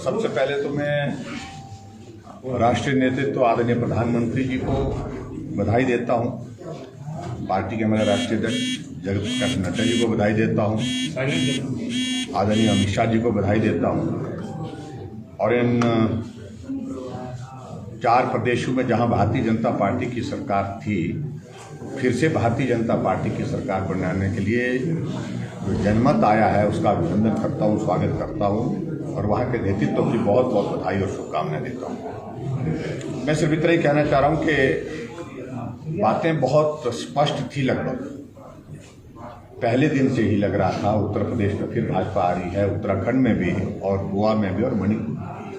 सबसे पहले तो मैं राष्ट्रीय नेतृत्व आदरणीय प्रधानमंत्री जी को बधाई देता हूं। पार्टी के हमारे राष्ट्रीय अध्यक्ष जगत प्रकाश नड्डा जी को बधाई देता हूं। आदरणीय अमित शाह जी को बधाई देता हूं। और इन 4 प्रदेशों में जहां भारतीय जनता पार्टी की सरकार थी, फिर से भारतीय जनता पार्टी की सरकार बनाने के लिए जो जनमत आया है उसका अभिनंदन करता हूं, स्वागत करता हूं और वहां के नेतृत्व की बहुत बहुत बधाई और शुभकामनाएं देता हूं। मैं सिर्फ इतना ही कहना चाह रहा हूं कि बातें बहुत स्पष्ट थी। लगभग पहले दिन से ही लग रहा था उत्तर प्रदेश में फिर भाजपा आ रही है, उत्तराखंड में भी और गोवा में भी और मणिपुर में भी,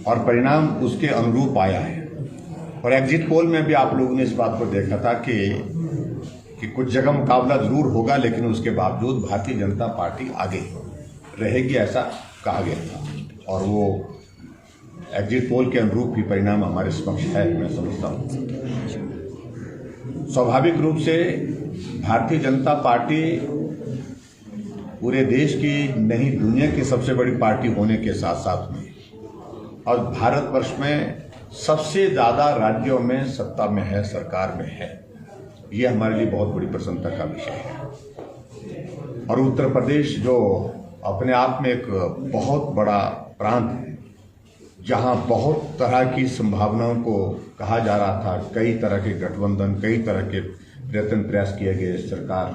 और परिणाम उसके अनुरूप आया है। और एग्जिट पोल में भी आप लोगों ने इस बात को देखा था कि कुछ जगह मुकाबला जरूर होगा, लेकिन उसके बावजूद भारतीय जनता पार्टी आगे रहेगी, ऐसा कहा गया था। और वो एग्जिट पोल के अनुरूप ही परिणाम हमारे समक्ष है, मैं समझता हूँ। स्वाभाविक रूप से भारतीय जनता पार्टी पूरे देश की नहीं दुनिया की सबसे बड़ी पार्टी होने के साथ साथ में और भारतवर्ष में सबसे ज्यादा राज्यों में सत्ता में है, सरकार में है, ये हमारे लिए बहुत बड़ी प्रसन्नता का विषय है। और उत्तर प्रदेश जो अपने आप में एक बहुत बड़ा प्रांत है, जहां बहुत तरह की संभावनाओं को कहा जा रहा था, कई तरह के गठबंधन, कई तरह के प्रयास किए गए, सरकार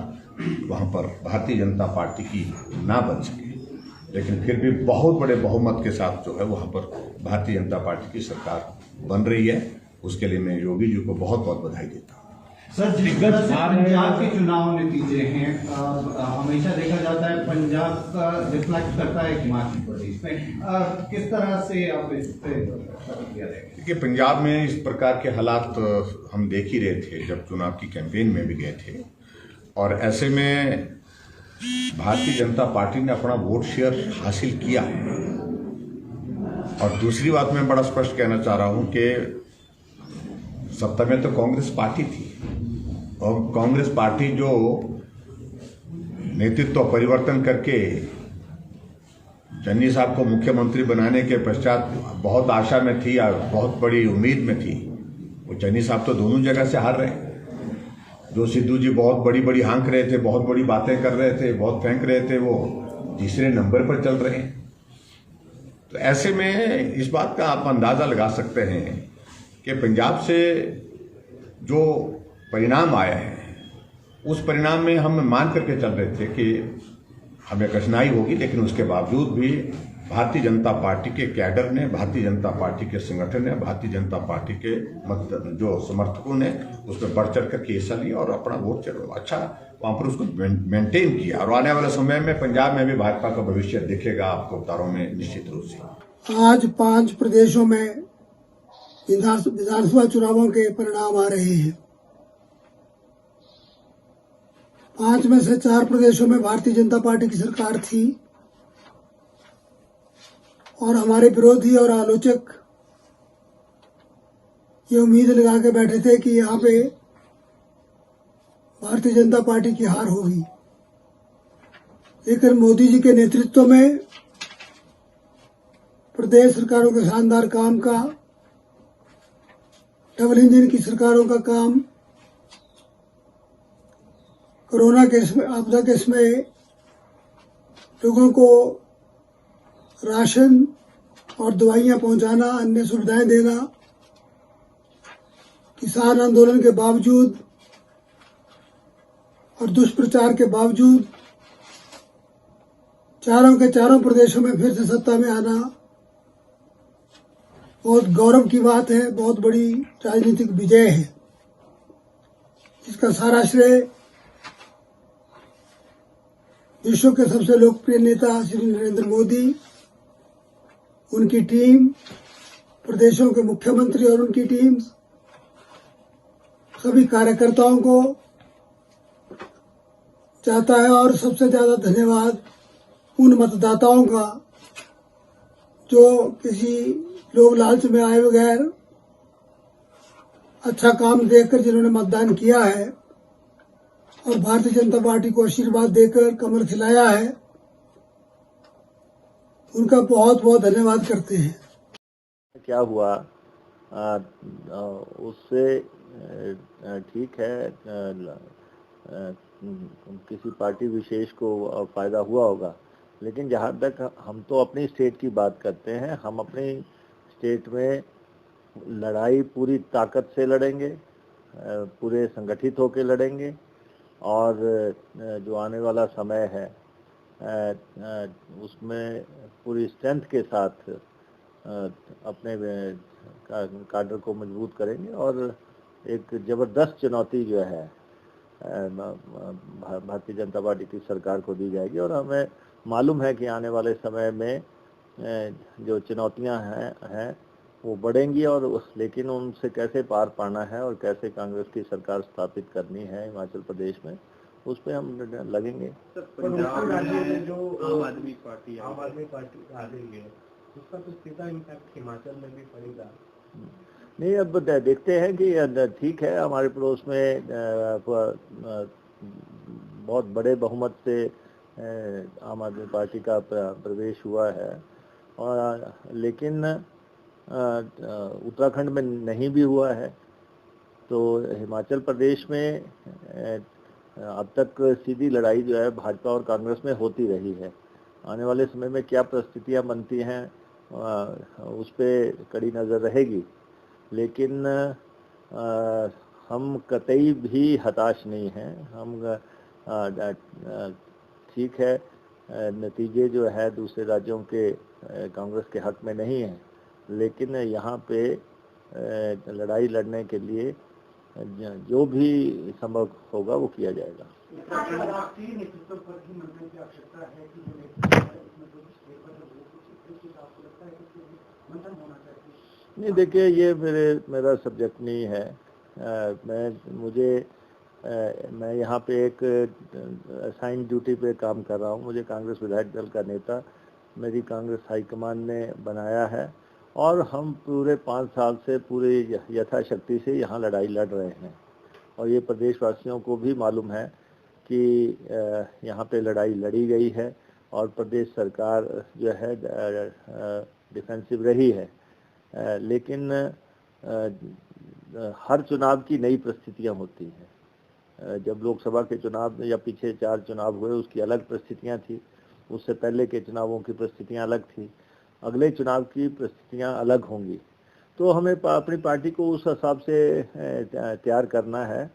वहां पर भारतीय जनता पार्टी की ना बन सके, लेकिन फिर भी बहुत बड़े बहुमत के साथ जो है वहां पर भारतीय जनता पार्टी की सरकार बन रही है। उसके लिए मैं योगी जी को बहुत बहुत बधाई देता हूँ। सर, जिस तरह से पंजाब के चुनाव नतीजे हैं, हमेशा देखा जाता है पंजाब का रिफ्लेक्ट करता है हिमाचल प्रदेश में, किस तरह से आप इस पे देखिए, पंजाब में इस प्रकार के हालात हम देख ही रहे थे जब चुनाव की कैंपेन में भी गए थे, और ऐसे में भारतीय जनता पार्टी ने अपना वोट शेयर हासिल किया है। और दूसरी बात मैं बड़ा स्पष्ट कहना चाह रहा हूं कि सत्ता में तो कांग्रेस पार्टी थी, और कांग्रेस पार्टी जो नेतृत्व परिवर्तन करके चन्नी साहब को मुख्यमंत्री बनाने के पश्चात बहुत आशा में थी और बहुत बड़ी उम्मीद में थी। वो चन्नी साहब तो दोनों जगह से हार रहे हैं। जो सिद्धू जी बहुत बड़ी बड़ी हाँक रहे थे, बहुत बड़ी बातें कर रहे थे, बहुत फेंक रहे थे, वो तीसरे नंबर पर चल रहे हैं। तो ऐसे में इस बात का आप अंदाजा लगा सकते हैं कि पंजाब से जो परिणाम आया है, उस परिणाम में हम मान करके चल रहे थे कि हमें कठिनाई होगी, लेकिन उसके बावजूद भी भारतीय जनता पार्टी के कैडर ने, भारतीय जनता पार्टी के संगठन ने, भारतीय जनता पार्टी के जो समर्थकों ने उसमें बढ़ चढ़ करके हिस्सा लिया और अपना वोट अच्छा वहां पर उसको मेंटेन किया। और आने वाले समय में पंजाब में भी भाजपा का भविष्य दिखेगा आपको अवतारों में निश्चित रूप से। आज 5 प्रदेशों में विधानसभा चुनावों के परिणाम आ रहे हैं। 5 में से 4 प्रदेशों में भारतीय जनता पार्टी की सरकार थी, और हमारे विरोधी और आलोचक ये उम्मीद लगा के बैठे थे कि यहाँ पे भारतीय जनता पार्टी की हार होगी। लेकिन मोदी जी के नेतृत्व में प्रदेश सरकारों के शानदार काम का, डबल इंजन की सरकारों का काम, कोरोना के आपदा के समय लोगों को राशन और दवाइयां पहुंचाना, अन्य सुविधाएं देना, किसान आंदोलन के बावजूद और दुष्प्रचार के बावजूद चारों के चारों प्रदेशों में फिर से सत्ता में आना बहुत गौरव की बात है, बहुत बड़ी राजनीतिक विजय है। इसका सारा श्रेय विश्व के सबसे लोकप्रिय नेता श्री नरेंद्र मोदी, उनकी टीम, प्रदेशों के मुख्यमंत्री और उनकी टीम, सभी कार्यकर्ताओं को जाता है। और सबसे ज्यादा धन्यवाद उन मतदाताओं का जो किसी लोग लालच में आए बगैर अच्छा काम देखकर जिन्होंने मतदान किया है और भारतीय जनता पार्टी को आशीर्वाद देकर कमर खिलाया है। उनका बहुत बहुत धन्यवाद करते हैं। क्या हुआ उससे ठीक है, किसी पार्टी विशेष को फायदा हुआ होगा, लेकिन जहाँ तक हम तो अपनी स्टेट की बात करते हैं, हम अपनी स्टेट में लड़ाई पूरी ताकत से लड़ेंगे, पूरे संगठित होकर लड़ेंगे, और जो आने वाला समय है उसमें पूरी स्ट्रेंथ के साथ अपने काडर को मजबूत करेंगे, और एक ज़बरदस्त चुनौती जो है भारतीय जनता पार्टी की सरकार को दी जाएगी। और हमें मालूम है कि आने वाले समय में जो चुनौतियां हैं वो बढ़ेंगी, और लेकिन उनसे कैसे पार पाना है और कैसे कांग्रेस की सरकार स्थापित करनी है हिमाचल प्रदेश में, उस पर हम लगेंगे। पंजाब में जो आम आदमी पार्टी आ रही है, उसका तो सीधा इम्पैक्ट हिमाचल में भी पड़ेगा। नहीं, अब देखते हैं कि ठीक है, हमारे पड़ोस में बहुत बड़े बहुमत से आम आदमी पार्टी का प्रवेश हुआ है, और लेकिन उत्तराखंड में नहीं भी हुआ है। तो हिमाचल प्रदेश में अब तक सीधी लड़ाई जो है भाजपा और कांग्रेस में होती रही है। आने वाले समय में क्या परिस्थितियां बनती हैं उस पर कड़ी नज़र रहेगी, लेकिन हम कतई भी हताश नहीं हैं। हम ठीक है, नतीजे जो है दूसरे राज्यों के कांग्रेस के हक में नहीं है, लेकिन यहाँ पे लड़ाई लड़ने के लिए जो भी संभव होगा वो किया जाएगा। राष्ट्रीय नेतृत्व पर ही मंथन की आवश्यकता है कि जो नेतृत्व है उसमें जो स्टेट पर है वो कुछ आपको लगता है कि मंथन होना चाहिए? नहीं, देखिए, ये मेरा सब्जेक्ट नहीं है। मैं यहाँ पे एक असाइन ड्यूटी पे काम कर रहा हूँ। मुझे कांग्रेस विधायक दल का नेता मेरी कांग्रेस हाईकमान ने बनाया है, और हम पूरे 5 साल से पूरी यथाशक्ति से यहाँ लड़ाई लड़ रहे हैं, और ये प्रदेशवासियों को भी मालूम है कि यहाँ पे लड़ाई लड़ी गई है, और प्रदेश सरकार जो है डिफेंसिव रही है। लेकिन हर चुनाव की नई परिस्थितियाँ होती हैं। जब लोकसभा के चुनाव या पीछे 4 चुनाव हुए उसकी अलग परिस्थितियाँ थी, उससे पहले के चुनावों की परिस्थितियाँ अलग थी, अगले चुनाव की परिस्थितियाँ अलग होंगी। तो हमें अपनी पार्टी को उस हिसाब से तैयार करना है।